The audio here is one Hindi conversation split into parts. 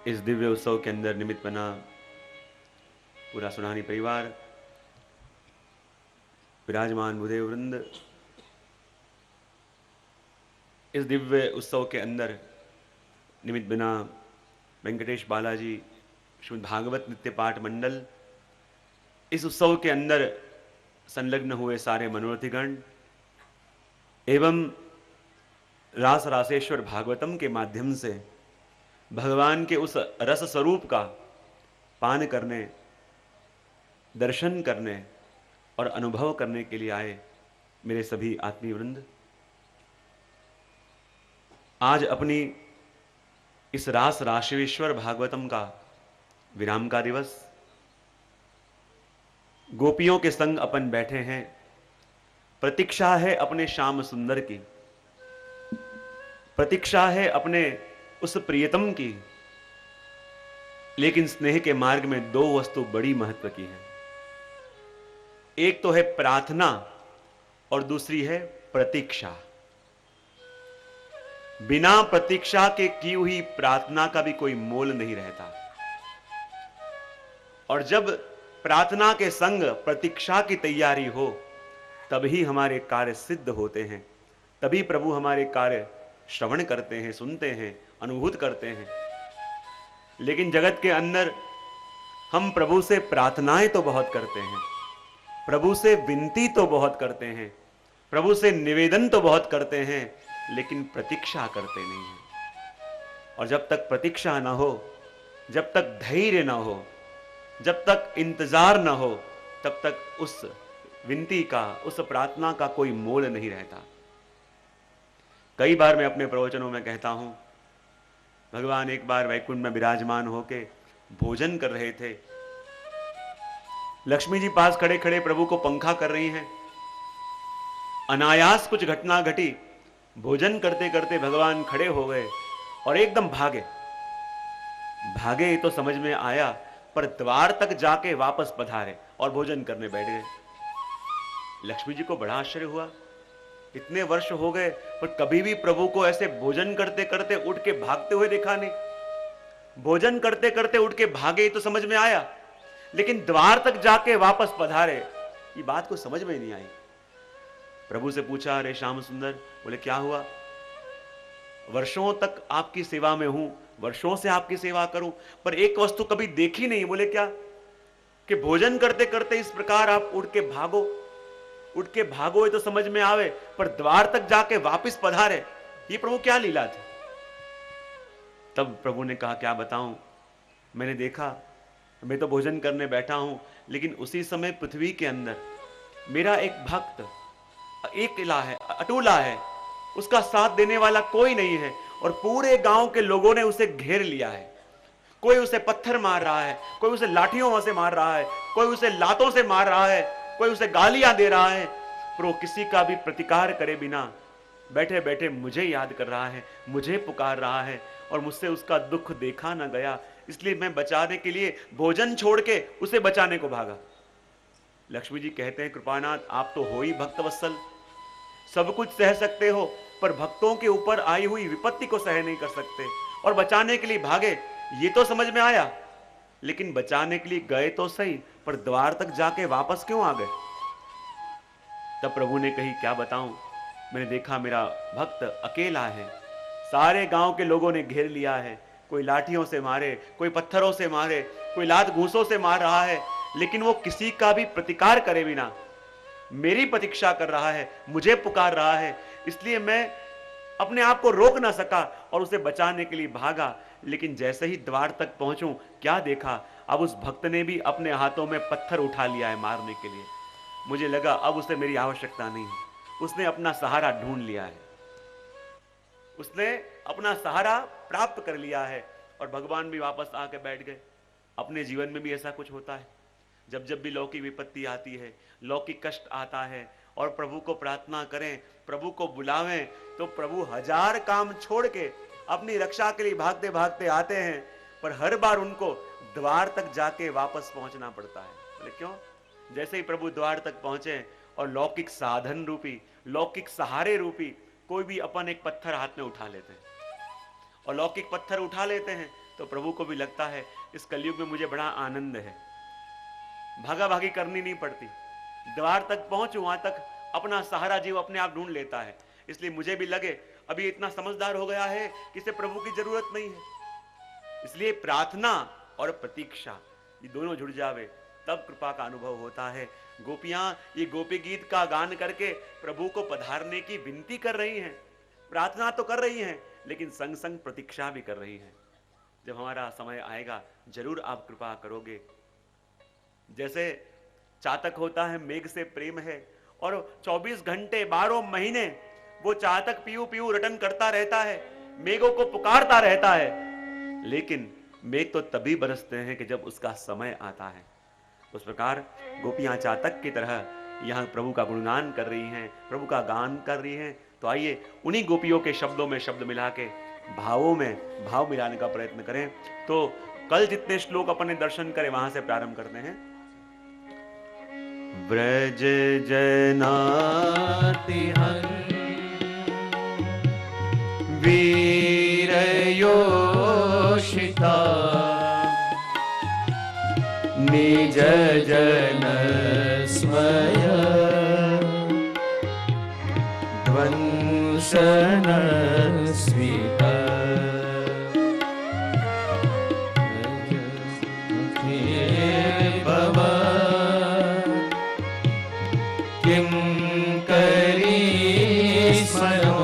इस दिव्य उत्सव के अंदर निमित्त बना पूरा सुनानी परिवार, विराजमान भूदेव वृंद, इस दिव्य उत्सव के अंदर निमित्त बना वेंकटेश बालाजी श्रीमद् भागवत नित्य पाठ मंडल, इस उत्सव के अंदर संलग्न हुए सारे मनोरथीगण एवं रास रासेश्वर भागवतम के माध्यम से भगवान के उस रस स्वरूप का पान करने, दर्शन करने और अनुभव करने के लिए आए मेरे सभी आत्मीय वृंद, आज अपनी इस रास राशेश्वर भागवतम का विराम का दिवस, गोपियों के संग अपन बैठे हैं। प्रतीक्षा है अपने श्याम सुंदर की, प्रतीक्षा है अपने उस प्रियतम की, लेकिन स्नेह के मार्ग में दो वस्तु बड़ी महत्व की है। एक तो है प्रार्थना और दूसरी है प्रतीक्षा। बिना प्रतीक्षा के की हुई प्रार्थना का भी कोई मोल नहीं रहता, और जब प्रार्थना के संग प्रतीक्षा की तैयारी हो तभी हमारे कार्य सिद्ध होते हैं, तभी प्रभु हमारे कार्य श्रवण करते हैं, सुनते हैं, अनुभूत करते हैं। लेकिन जगत के अंदर हम प्रभु से प्रार्थनाएं तो बहुत करते हैं, प्रभु से विनती तो बहुत करते हैं, प्रभु से निवेदन तो बहुत करते हैं, लेकिन प्रतीक्षा करते नहीं हैं। और जब तक प्रतीक्षा ना हो, जब तक धैर्य ना हो, जब तक इंतजार ना हो, तब तक उस विनती का, उस प्रार्थना का कोई मोल नहीं रहता। कई बार मैं अपने प्रवचनों में कहता हूं, भगवान एक बार वैकुंठ में विराजमान होके भोजन कर रहे थे। लक्ष्मी जी पास खड़े खड़े प्रभु को पंखा कर रही हैं। अनायास कुछ घटना घटी, भोजन करते करते भगवान खड़े हो गए और एकदम भागे। भागे तो समझ में आया, पर द्वार तक जाके वापस पधारे और भोजन करने बैठ गए। लक्ष्मी जी को बड़ा आश्चर्य हुआ, इतने वर्ष हो गए पर कभी भी प्रभु को ऐसे भोजन करते करते उठ के भागते हुए देखा नहीं। भोजन करते करते उठ के भागे तो समझ में आया, लेकिन द्वार तक जाके वापस पधारे, ये बात को समझ में नहीं आई। प्रभु से पूछा, अरे श्याम सुंदर, बोले क्या हुआ? वर्षों तक आपकी सेवा में हूं, वर्षों से आपकी सेवा करूं, पर एक वस्तु कभी देखी नहीं। बोले क्या? कि भोजन करते करते इस प्रकार आप उठ के भागो, उठ के भागो तो समझ में आवे, पर द्वार तक जाके वापस पधारे, ये प्रभु क्या लीला थी? तब प्रभु ने कहा, क्या बताऊं, मैंने देखा, मैं तो भोजन करने बैठा हूं, लेकिन उसी समय पृथ्वी के अंदर मेरा एक भक्त अकेला है, अटूला है, उसका साथ देने वाला कोई नहीं है, और पूरे गांव के लोगों ने उसे घेर लिया है। कोई उसे पत्थर मार रहा है, कोई उसे लाठियों से मार रहा है, कोई उसे लातों से मार रहा है, कोई उसे गालियां दे रहा है, पर वो किसी का भी प्रतिकार करे बिना बैठे बैठे मुझे याद कर रहा है, मुझे पुकार रहा है, और मुझसे उसका दुख देखा ना गया, इसलिए मैं बचाने के लिए भोजन छोड़ के उसे बचाने को भागा। लक्ष्मी जी कहते हैं, कृपानाथ, आप तो हो ही भक्तवत्सल, सब कुछ सह सकते हो, पर भक्तों के ऊपर आई हुई विपत्ति को सह नहीं कर सकते, और बचाने के लिए भागे, ये तो समझ में आया, लेकिन बचाने के लिए गए तो सही, पर द्वार तक जाके वापस क्यों आ गए? तब प्रभु ने कही, क्या बताऊं, मैंने देखा मेरा भक्त अकेला है, सारे गांव के लोगों ने घेर लिया है, कोई लाठियों से मारे, कोई पत्थरों से मारे, कोई लात घूंसों से मार रहा है, लेकिन वो किसी का भी प्रतिकार करे बिना मेरी प्रतीक्षा कर रहा है, मुझे पुकार रहा है, इसलिए मैं अपने आप को रोक ना सका और उसे बचाने के लिए भागा। लेकिन जैसे ही द्वार तक पहुंचूं, क्या देखा, अब उस भक्त ने भी अपने हाथों में पत्थर उठा लिया है मारने के लिए। मुझे लगा अब उसे मेरी आवश्यकता नहीं है, उसने अपना सहारा ढूंढ लिया है, उसने अपना सहारा प्राप्त कर लिया है, और भगवान भी वापस आके बैठ गए। अपने जीवन में भी ऐसा कुछ होता है, जब जब भी लौकिक विपत्ति आती है, लौकिक कष्ट आता है, और प्रभु को प्रार्थना करें, प्रभु को बुलावें, तो प्रभु हजार काम छोड़ के अपनी रक्षा के लिए भागते भागते आते हैं, पर हर बार उनको द्वार तक जाके वापस पहुंचना पड़ता है। बोले क्यों? जैसे ही प्रभु द्वार तक पहुंचे और लौकिक साधन रूपी, लौकिक सहारे रूपी कोई भी अपन एक पत्थर हाथ में उठा लेते हैं, और लौकिक पत्थर उठा लेते हैं, तो प्रभु को भी लगता है इस कलयुग में मुझे बड़ा आनंद है, भागा भागी करनी नहीं पड़ती, द्वार तक पहुंचूं, वहां तक अपना सहारा जीव अपने आप ढूंढ लेता है। इसलिए मुझे भी लगे अभी इतना समझदार हो गया है कि इसे प्रभु की जरूरत नहीं है। इसलिए प्रार्थना और प्रतीक्षा ये दोनों जुड़ जावे तब कृपा का अनुभव होता है। गोपियां ये गोपी गीत का गान करके प्रभु को पधारने की विनती कर रही हैं, प्रार्थना तो कर रही हैं, लेकिन संग संग प्रतीक्षा भी कर रही हैं। जब हमारा समय आएगा जरूर आप कृपा करोगे। जैसे चातक होता है, मेघ से प्रेम है और 24 घंटे 12 महीने वो चातक पीऊ पीऊ रटन करता रहता है, मेघों को पुकारता रहता है, लेकिन मेघ तो तभी बरसते हैं कि जब उसका समय आता है। उस प्रकार गोपियां चातक की तरह यहां प्रभु का गुणगान कर रही हैं, प्रभु का गान कर रही हैं। तो आइए उन्हीं गोपियों के शब्दों में शब्द मिला के भावों में भाव मिलाने का प्रयत्न करें। तो कल जितने श्लोक अपने दर्शन करें वहां से प्रारंभ करते हैं। ब्रज जनाति वीर योषिता निज जन स्मय ध्वंसन स्वीत भव किं करी स्मरो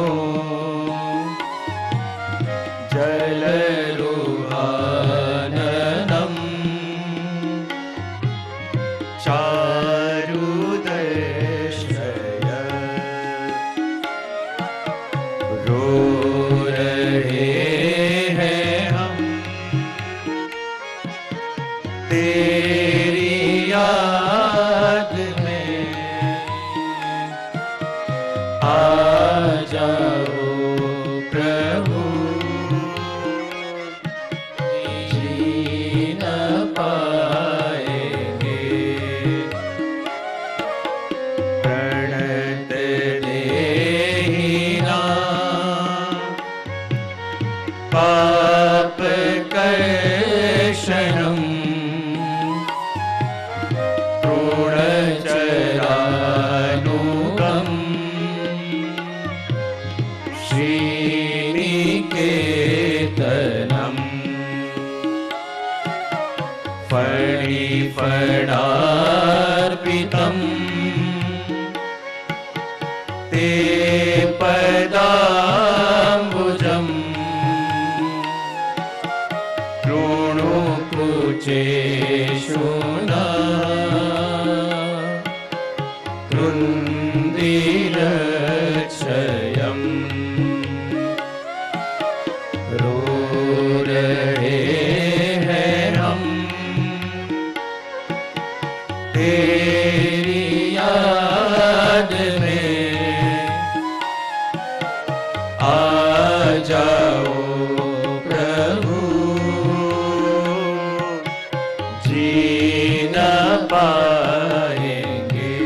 फणार्पितम् ते पदाम्बुजम् ऋणुकुचेषु न कृन्दिरक्षयम् रो रहे हैं हम तेरी याद में, आ जाओ प्रभु जी न पाएंगे।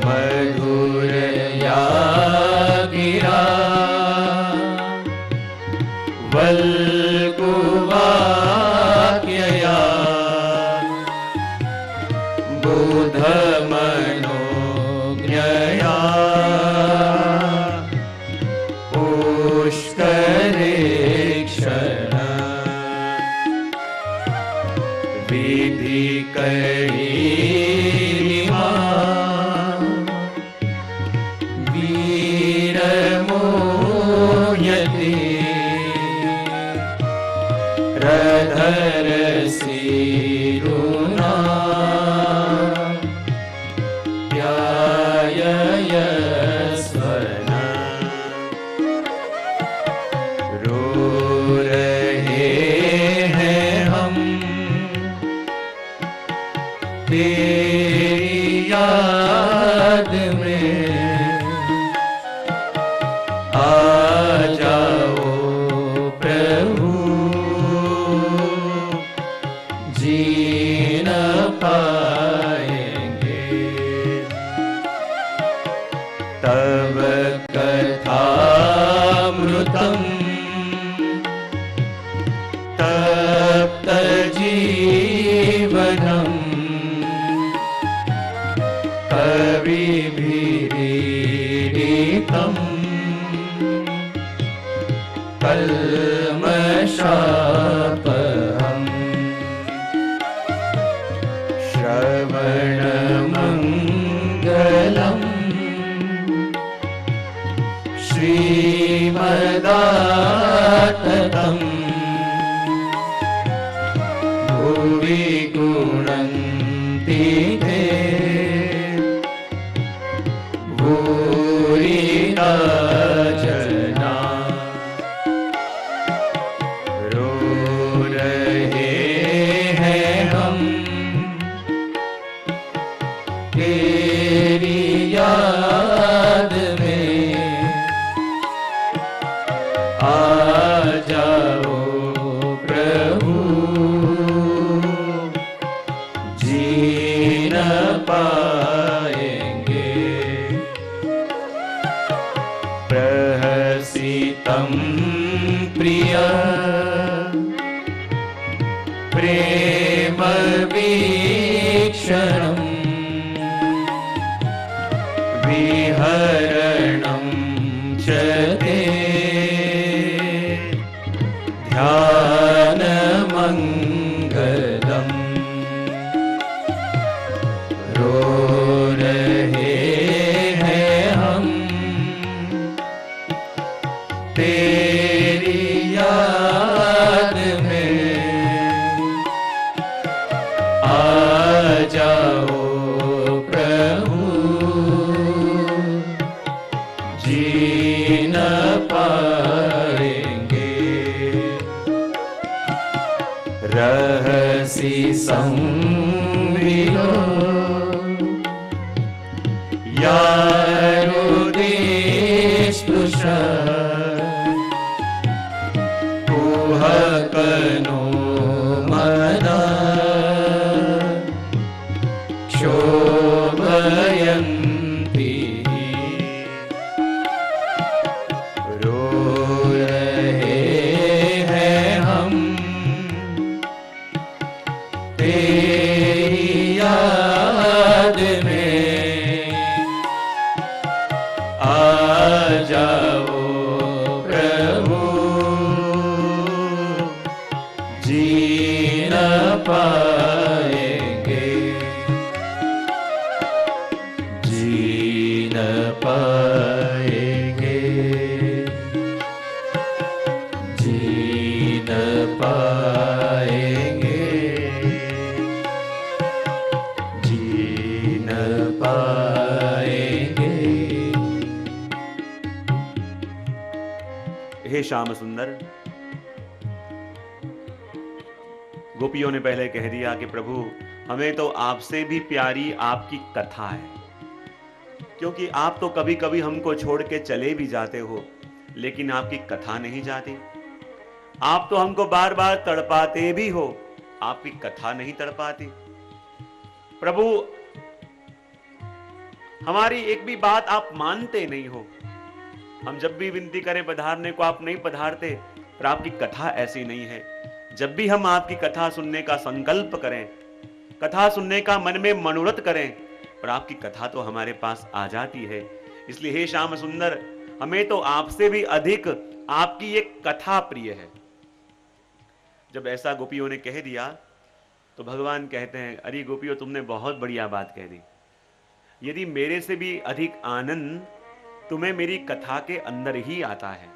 मधुर या गिरा वल्कुवाक्यया बुध मनोज्ञया पुष्करेक्षण विधि करीमा वीरमोह्यते रधर सिरुना ध्यायस्वन रो रहे हैं हम तेरी याद में, आ जाओ प्रभु जी न पाएंगे। कल्मषापहम् श्रवणमङ्गलम् श्रीमदाततम् भुवि गुणन्ति ते भूरिदा जना रो रहे हैं हम तेरी याद में आ जाओ प्रभु जी न पाएंगे प्रहसितं प्रिय प्रेम वीक्षणम् विहरणं च ते ध्यानमङ्गलम् रो रहे हैं हम तेरी याद में आ जाओ प्रभु जी न पाएंगे रहसी संविलो यारो देशपुष कुहकनो मना शोभयन्ति रो रहे हैं हम तेरी याद में आ जाओ प्रभु जी न पाएंगे जी न पाएंगे जी न पाएंगे जी न पाएंगे। हे श्याम सुंदर, गोपियों ने पहले कह दिया कि प्रभु हमें तो आपसे भी प्यारी आपकी कथा है, क्योंकि आप तो कभी कभी हमको छोड़ के चले भी जाते हो, लेकिन आपकी कथा नहीं जाती। आप तो हमको बार बार तड़पाते भी हो, आपकी कथा नहीं तड़पाती। प्रभु हमारी एक भी बात आप मानते नहीं हो। हम जब भी विनती करें पधारने को आप नहीं पधारते, पर आपकी कथा ऐसी नहीं है। जब भी हम आपकी कथा सुनने का संकल्प करें, कथा सुनने का मन में मनोरथ करें, पर आपकी कथा तो हमारे पास आ जाती है। इसलिए हे श्याम सुंदर, हमें तो आपसे भी अधिक आपकी एक कथा प्रिय है। जब ऐसा गोपियों ने कह दिया तो भगवान कहते हैं, अरे गोपियों तुमने बहुत बढ़िया बात कह दी। यदि मेरे से भी अधिक आनंद तुम्हें मेरी कथा के अंदर ही आता है,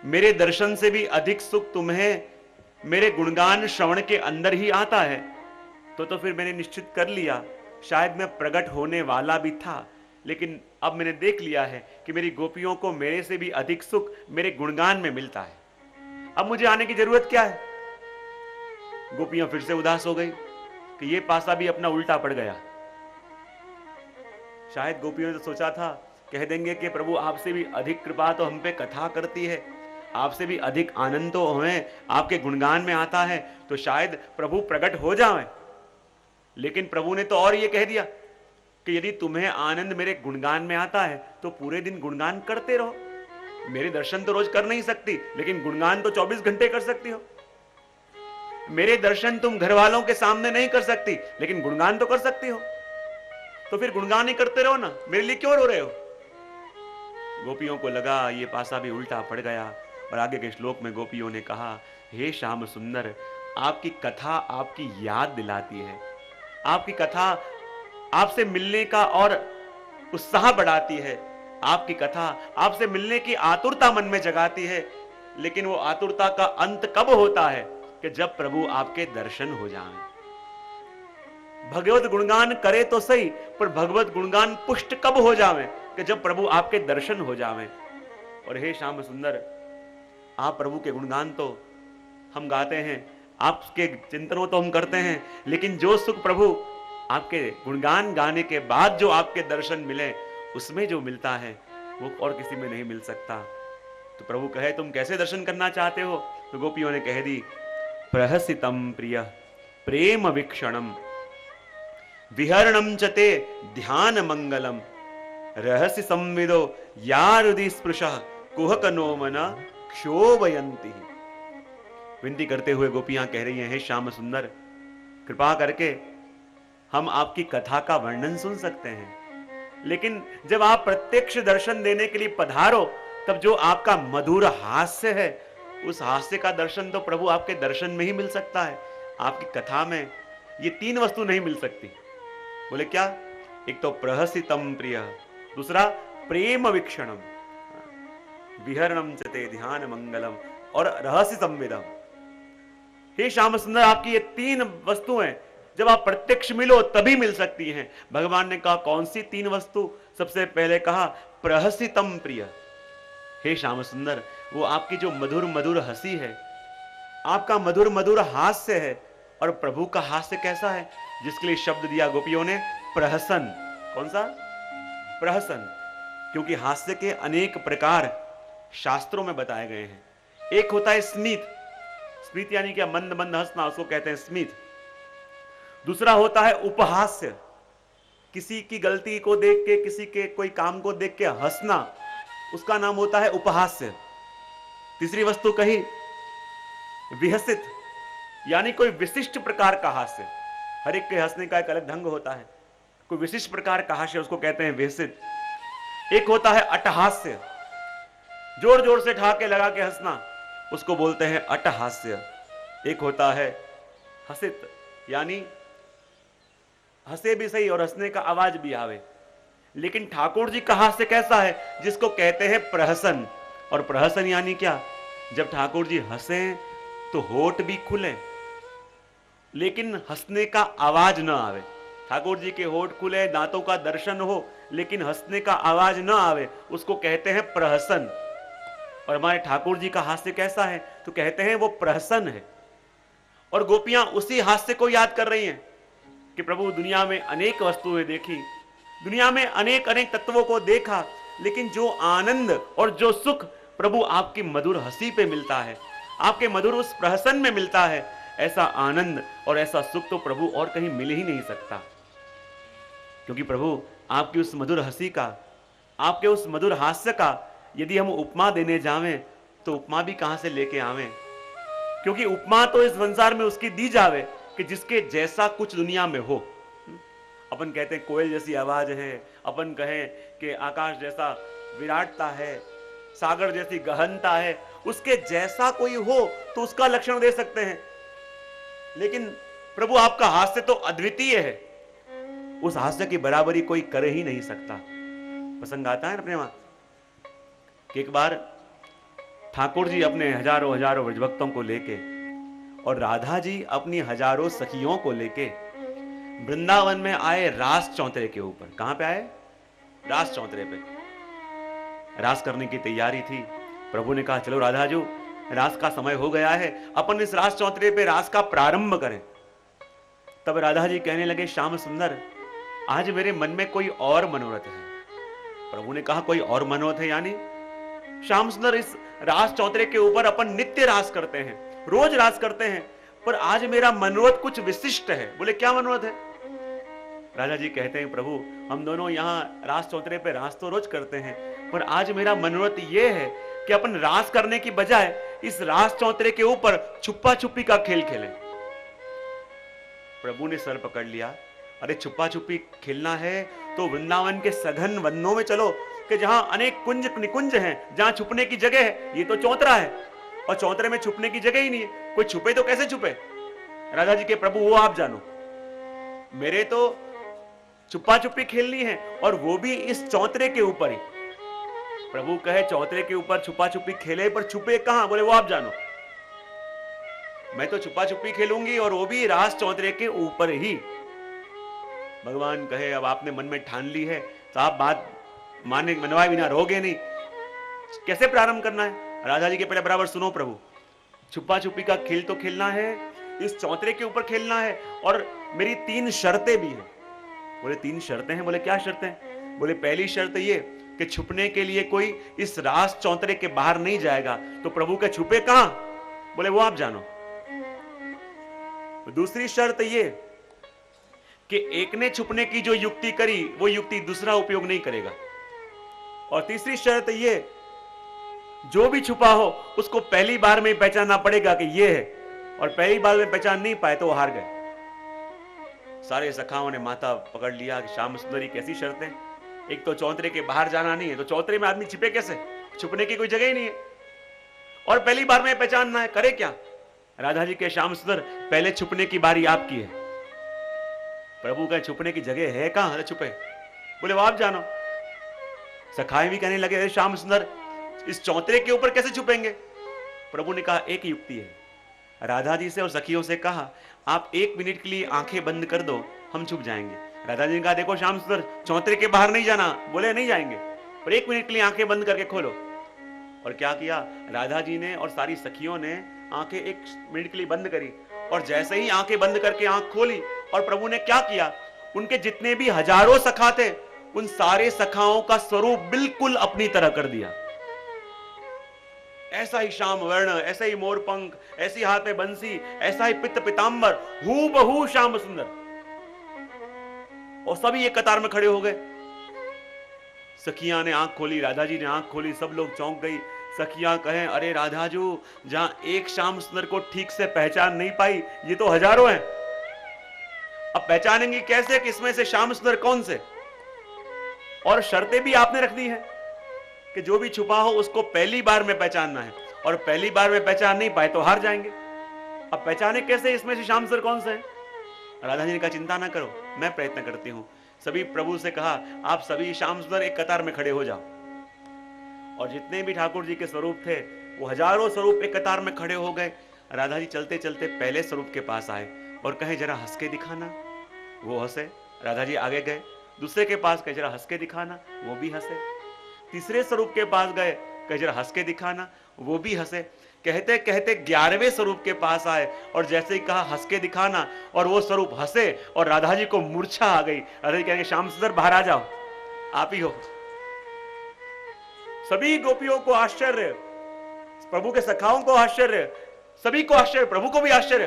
मेरे दर्शन से भी अधिक सुख तुम्हें मेरे गुणगान श्रवण के अंदर ही आता है, तो फिर मैंने निश्चित कर लिया, शायद मैं प्रकट होने वाला भी था, लेकिन अब मैंने देख लिया है कि मेरी गोपियों को मेरे से भी अधिक सुख मेरे गुणगान में मिलता है। अब मुझे आने की जरूरत क्या है। गोपियां फिर से उदास हो गई कि ये पासा भी अपना उल्टा पड़ गया। शायद गोपियों ने तो सोचा था कह देंगे कि प्रभु आपसे भी अधिक कृपा तो हम पे कथा करती है, आपसे भी अधिक आनंद तो हमें आपके गुणगान में आता है, तो शायद प्रभु प्रकट हो जाएं। लेकिन प्रभु ने तो और ये कह दिया कि यदि तुम्हें आनंद मेरे गुणगान में आता है तो पूरे दिन गुणगान करते रहो। मेरे दर्शन तो रोज कर नहीं सकती, लेकिन गुणगान तो 24 घंटे कर सकती हो। मेरे दर्शन तुम घर वालों के सामने नहीं कर सकती, लेकिन गुणगान तो कर सकती हो। तो फिर गुणगान ही करते रहो ना, मेरे लिए क्यों रो रहे हो। गोपियों को लगा ये पासा भी उल्टा पड़ गया। और आगे के श्लोक में गोपियों ने कहा, हे श्याम सुंदर, आपकी कथा आपकी याद दिलाती है, आपकी कथा आपसे मिलने का और उत्साह बढ़ाती है, आपकी कथा आपसे मिलने की आतुरता मन में जगाती है। लेकिन वो आतुरता का अंत कब होता है? कि जब प्रभु आपके दर्शन हो जाएं। भगवत गुणगान करे तो सही, पर भगवत गुणगान पुष्ट कब हो जावे? कि जब प्रभु आपके दर्शन हो जावे। और हे श्याम सुंदर, आप प्रभु के गुणगान तो हम गाते हैं, आपके चिंतनों तो हम करते हैं, लेकिन जो सुख प्रभु आपके गुणगान गाने के बाद जो आपके दर्शन मिले, उसमें जो मिलता है वो और किसी में नहीं मिल सकता। तो प्रभु कहे, तुम कैसे दर्शन करना चाहते हो? तो गोपियों ने कह दी, प्रहसितम प्रिय प्रेम वीक्षणम विहरणम चते ध्यान मंगलम रहस्य संविदो यारुदि स्पृशः कुहकनो मना क्षोभयन्ति। विनती करते हुए गोपियां कह रही हैं, हे श्याम सुंदर, कृपा करके हम आपकी कथा का वर्णन सुन सकते हैं, लेकिन जब आप प्रत्यक्ष दर्शन देने के लिए पधारो, तब जो आपका मधुर हास्य है, उस हास्य का दर्शन तो प्रभु आपके दर्शन में ही मिल सकता है। आपकी कथा में ये तीन वस्तु नहीं मिल सकती। बोले क्या? एक तो प्रहसितम प्रिय, दूसरा प्रेम वीक्षणम, विहरणम चते ध्यान मंगलम, और रहस्य संविदम। हे श्याम सुंदर, आपकी ये तीन वस्तुएं जब आप प्रत्यक्ष मिलो तभी मिल सकती हैं। भगवान ने कहा, कौन सी तीन वस्तु? सबसे पहले कहा प्रहसितम प्रिय। हे श्याम सुंदर, वो आपकी जो मधुर मधुर हंसी है, आपका मधुर मधुर हास्य है। और प्रभु का हास्य कैसा है? जिसके लिए शब्द दिया गोपियों ने, प्रहसन। कौन सा? प्रहसन। क्योंकि हास्य के अनेक प्रकार शास्त्रों में बताए गए हैं। एक होता है स्मित, स्मित यानी क्या? मंद मंद हंसना, उसको कहते हैं स्मित। दूसरा होता है उपहास्य, किसी की गलती को देख के, किसी के कोई काम को देख के हंसना, उसका नाम होता है उपहास्य। तीसरी वस्तु कही विहसित, यानी कोई विशिष्ट प्रकार का हास्य। हर एक के हंसने का एक अलग ढंग होता है, कोई विशिष्ट प्रकार का हास्य, उसको कहते हैं विहसित। एक होता है अट्टहास्य, जोर जोर से ठहाके लगा के हंसना, उसको बोलते हैं अट्टहास्य। एक होता है हसित, यानी हंसे भी सही और हंसने का आवाज भी आवे। लेकिन ठाकुर जी का हास्य कैसा है? जिसको कहते हैं प्रहसन। और प्रहसन यानी क्या? जब ठाकुर जी हंसे तो होठ भी खुले, लेकिन हंसने का आवाज न आवे। ठाकुर जी के होठ खुले, दांतों का दर्शन हो, लेकिन हंसने का आवाज न आवे, उसको कहते हैं प्रहसन। और हमारे ठाकुर जी का हास्य कैसा है? तो कहते हैं वो प्रहसन है। और गोपियां उसी हास्य को याद कर रही हैं कि प्रभु, दुनिया में अनेक वस्तुएं देखी, दुनिया में अनेक अनेक तत्वों को देखा, लेकिन जो आनंद और जो सुख प्रभु आपकी मधुर हंसी पे मिलता है, आपके मधुर उस प्रहसन में मिलता है, ऐसा आनंद और ऐसा सुख तो प्रभु और कहीं मिल ही नहीं सकता। क्योंकि प्रभु आपकी उस मधुर हंसी का, आपके उस मधुर हास्य का यदि हम उपमा देने जावें तो उपमा भी कहां से लेके आवें? क्योंकि उपमा तो इस संसार में उसकी दी जावे कि जिसके जैसा कुछ दुनिया में हो। अपन कहते हैं कोयल जैसी आवाज है, अपन कहें कि आकाश जैसा विराटता है, सागर जैसी गहनता है, उसके जैसा कोई हो तो उसका लक्षण दे सकते हैं। लेकिन प्रभु आपका हास्य तो अद्वितीय है, उस हास्य की बराबरी कोई कर ही नहीं सकता। प्रसंग आता है ना अपने वहां कि एक बार ठाकुर जी अपने हजारों हजारों व्रजभक्तों को लेके और राधा जी अपनी हजारों सखियों को लेके वृंदावन में आए रास चौतरे के ऊपर। कहां पे आए? रास चौतरे पे। रास करने की तैयारी थी। प्रभु ने कहा, चलो राधा जी, रास का समय हो गया है, अपन इस रास चौतरे पे रास का प्रारंभ करें। तब राधा जी कहने लगे, श्याम सुंदर, आज मेरे मन में कोई और मनोरथ है। प्रभु ने कहा, कोई और मनोरथ है? यानी श्याम सुंदर, इस रास चौतरे के ऊपर अपन नित्य रास करते हैं, रोज रास करते हैं, पर आज मेरा मनोरथ कुछ विशिष्ट है। बोले क्या मनोरथ है? राजा जी कहते हैं, प्रभु हम दोनों यहाँ रास चौतरे पे रास तो रोज करते हैं, पर आज मेरा मनोरथ ये है कि अपन रास करने की बजाय इस रास चौतरे के ऊपर छुपा छुपी का खेल खेलें। प्रभु ने सर पकड़ लिया, अरे छुपा छुपी खेलना है तो वृंदावन के सघन वनों में चलो, कि जहां अनेक कुंज निकुंज हैं, जहां छुपने की जगह है, ये तो चौतरा है और चौतरे में छुपने की जगह ही नहीं है। कोई छुपे तो कैसे छुपे? राधा जी के प्रभु वो आप जानो, मेरे तो छुपा छुपी खेलनी है और वो भी इस चौतरे के ऊपर ही। प्रभु कहे चौतरे के ऊपर छुपा छुपी खेले, पर छुपे कहां? बोले वो आप जानो, मैं तो छुपा छुपी खेलूंगी और वो भी रास चौतरे के ऊपर ही। भगवान कहे अब आपने मन में ठान ली है तो आप बात माने मनवाए बिना रहोगे नहीं। कैसे प्रारंभ करना है? राधा जी के पहले बराबर सुनो प्रभु, छुपा छुपी का खेल तो खेलना है, इस चौतरे के ऊपर खेलना है और मेरी 3 शर्तें भी हैं। बोले 3 शर्तें हैं? बोले क्या शर्तें? बोले पहली शर्त ये कि छुपने के लिए कोई इस रास चौतरे के बाहर नहीं जाएगा। तो प्रभु के छुपे कहां? बोले वो आप जानो। दूसरी शर्त ये कि एक ने छुपने की जो युक्ति करी वो युक्ति दूसरा उपयोग नहीं करेगा। और तीसरी शर्त ये, जो भी छुपा हो उसको पहली बार में पहचानना पड़ेगा कि ये है, और पहली बार में पहचान नहीं पाए तो वो हार गए। सारे सखाओं ने माथा पकड़ लिया कि श्याम सुंदरी कैसी शर्तें, एक तो चौतरे के बाहर जाना नहीं है, तो चौतरे में आदमी छिपे कैसे? छुपने की कोई जगह ही नहीं है, और पहली बार में पहचानना है, करे क्या? राधा जी के श्याम सुंदर पहले छुपने की बारी आपकी है। प्रभु का छुपने की जगह है कहां? अरे छुपे, बोले वो आप जानो। सखाए भी कहने लगे अरे श्याम सुंदर इस चौतरे के ऊपर कैसे छुपेंगे? प्रभु ने कहा एक युक्ति है। राधा जी से और सखियों से कहा आप 1 मिनट के लिए आंखें बंद कर दो, हम छुप जाएंगे। राधा जी ने कहा देखो श्याम सुंदर चौतरे के बाहर नहीं जाना। बोले नहीं जाएंगे, पर 1 मिनट के लिए आंखें बंद करके खोलो। और क्या किया? राधा जी ने और सारी सखियों ने आंखें 1 मिनट के लिए बंद करी, और जैसे ही आंखें बंद करके आंख खोली और प्रभु ने क्या किया, उनके जितने भी हजारों सखा थे उन सारे सखाओं का स्वरूप बिल्कुल अपनी तरह कर दिया। ऐसा ही श्याम वर्ण, ऐसा ही मोरपंख, ऐसी हाथ में बंसी, ऐसा ही पित्त पितांबर, हूबहू श्याम सुंदर। और सभी एक कतार में खड़े हो गए। सखियां ने आंख खोली, राधा जी ने आंख खोली, सब लोग चौंक गई। सखियां कहें अरे राधा जी, जहां एक श्याम सुंदर को ठीक से पहचान नहीं पाई, ये तो हजारों हैं, अब पहचानेंगे कैसे कि इसमें से श्याम सुंदर कौन से? और शर्तें भी आपने रख दी है कि जो भी छुपा हो उसको पहली बार में पहचानना है, और पहली बार में पहचान नहीं पाए तो हार जाएंगे। अब पहचाने कैसे इसमें से श्याम सुंदर कौन से है? राधा जी ने कहा चिंता ना करो, मैं प्रयत्न करती हूं। सभी प्रभु से कहा आप सभी श्याम सुंदर एक कतार में खड़े हो जाओ। और जितने भी ठाकुर जी के स्वरूप थे वो हजारों स्वरूप एक कतार में खड़े हो गए। राधा जी चलते चलते पहले स्वरूप के पास आए और कहे जरा हंस के दिखाना। वो हंसे, राधा जी आगे गए। दूसरे के पास कहे जरा हंस के दिखाना, वो भी हंसे। तीसरे स्वरूप के पास गए, कहे जरा हंस के दिखाना, वो भी हंसे। कहते कहते 11वें स्वरूप के पास आए और जैसे ही कहा हंस के दिखाना, और वो स्वरूप हंसे और राधा जी को मूर्छा आ गई। राधा जी कहेंगे श्याम सुंदर बाहर आ जाओ, आप ही हो। सभी गोपियों को आश्चर्य, प्रभु के सखाओं को आश्चर्य, सभी को आश्चर्य, प्रभु को भी आश्चर्य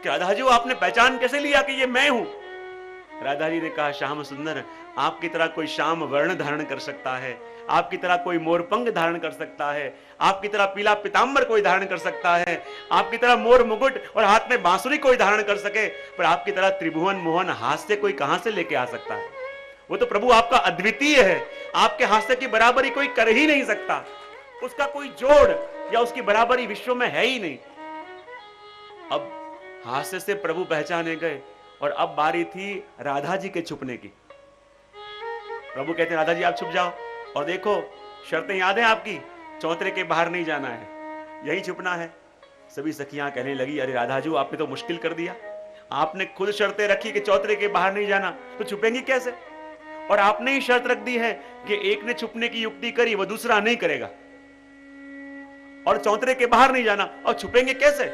कि राधा जी आपने पहचान कैसे लिया कि ये मैं हूं? राधा जी ने कहा श्याम सुंदर आपकी तरह कोई श्याम वर्ण धारण कर सकता है, आपकी तरह कोई मोरपंख धारण कर सकता है, आपकी तरह पीला पीतांबर कोई धारण कर सकता है, आपकी तरह मोर मुकुट और हाथ में बांसुरी कोई धारण कर सके, पर आपकी तरह त्रिभुवन मोहन हास्य कोई कहां से लेके आ सकता है? वो तो प्रभु आपका अद्वितीय है, आपके हास्य की बराबरी कोई कर ही नहीं सकता, उसका कोई जोड़ या उसकी बराबरी विश्व में है ही नहीं। अब हास्य से प्रभु पहचाने गए और अब बारी थी राधा जी के छुपने की। प्रभु कहते हैं राधा जी आप छुप जाओ, और देखो शर्तें याद है आपकी, चौतरे के बाहर नहीं जाना है, यही छुपना है। सभी सखियां कहने लगी अरे राधा जी आपने तो मुश्किल कर दिया, आपने खुद शर्तें रखी कि चौतरे के बाहर नहीं जाना, तो छुपेंगी कैसे? और आपने ही शर्त रख दी है कि एक ने छुपने की युक्ति करी वो दूसरा नहीं करेगा, और चौतरे के बाहर नहीं जाना, और छुपेंगे कैसे?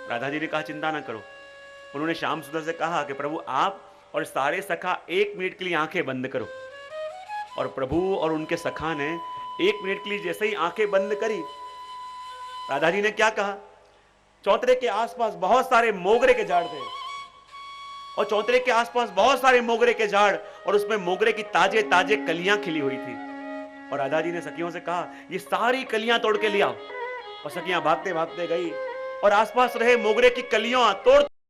राधा जी ने कहा चिंता ना करो। उन्होंने श्याम सुंदर से कहा कि प्रभु आप और सारे सखा 1 मिनट के लिए आंखें बंद करो। और प्रभु और उनके सखा ने 1 मिनट के लिए जैसे ही आंखें बंद करी, राधा जी ने क्या कहा, चौतरे के आसपास बहुत सारे मोगरे के झाड़ थे, और चौतरे के आसपास बहुत सारे मोगरे के झाड़, और उसमें मोगरे की ताजे ताजे कलियां खिली हुई थी। और राधा जी ने सखियों से कहा ये सारी कलियां तोड़ के ले आओ। और सखियां भागते भागते गई और आसपास रहे मोगरे की कलियां तोड़